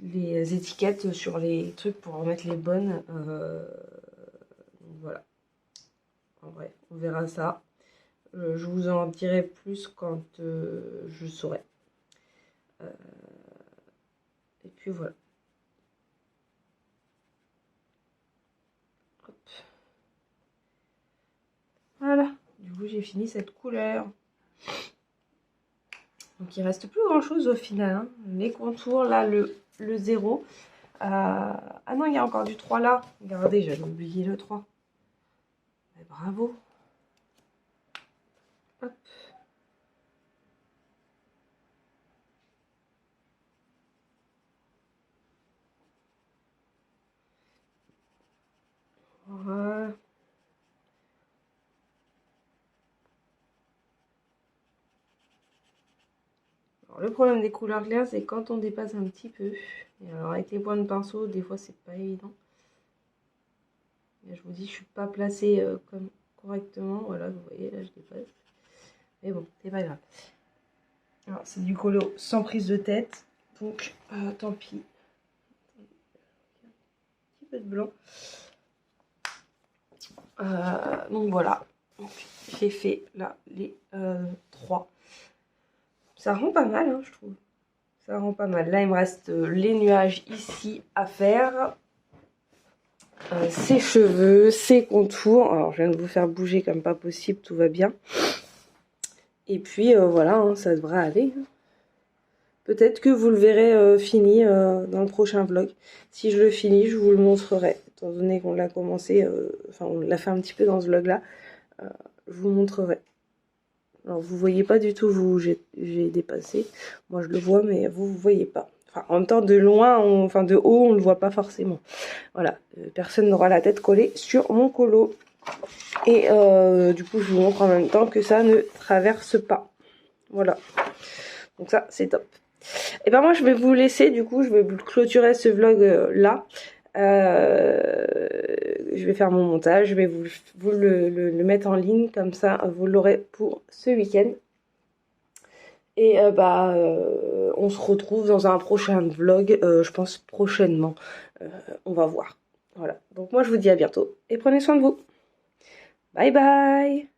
les étiquettes sur les trucs pour en mettre les bonnes. Donc voilà. En bref, on verra ça. Je vous en dirai plus quand je saurai. Et puis voilà. Hop. Voilà. Du coup, j'ai fini cette couleur. Donc il reste plus grand chose au final, hein. Les contours, là, le 0. Ah non, il y a encore du 3 là. Regardez, j'avais oublié le 3. Mais bravo. Hop. Voilà. Alors, le problème des couleurs claires, c'est quand on dépasse un petit peu. Et alors avec les points de pinceau, des fois c'est pas évident. Et je vous dis, je suis pas placée comme correctement. Voilà, vous voyez, là je dépasse. Mais bon, c'est pas grave. Alors c'est du colo sans prise de tête. Donc tant pis. Un petit peu de blanc. Donc voilà. J'ai fait là les 3. Ça rend pas mal, hein, je trouve. Ça rend pas mal. Là, il me reste les nuages ici à faire. Ses cheveux, ses contours. Alors, je viens de vous faire bouger comme pas possible, tout va bien. Et puis, voilà, hein, ça devrait aller. Peut-être que vous le verrez fini dans le prochain vlog. Si je le finis, je vous le montrerai. Étant donné qu'on l'a commencé, enfin, on l'a fait un petit peu dans ce vlog-là, je vous montrerai. Alors, vous voyez pas du tout, vous, j'ai dépassé. Moi, je le vois, mais vous voyez pas. Enfin, en même temps, de loin, enfin de haut, on le voit pas forcément. Voilà, personne n'aura la tête collée sur mon colo. Et du coup, je vous montre en même temps que ça ne traverse pas. Voilà. Donc ça, c'est top. Et ben moi, je vais vous laisser. Du coup, je vais clôturer ce vlog là. Je vais faire mon montage, je vais vous le mettre en ligne, comme ça vous l'aurez pour ce week-end. Et on se retrouve dans un prochain vlog, je pense prochainement, on va voir. Voilà, donc moi je vous dis à bientôt et prenez soin de vous. Bye bye.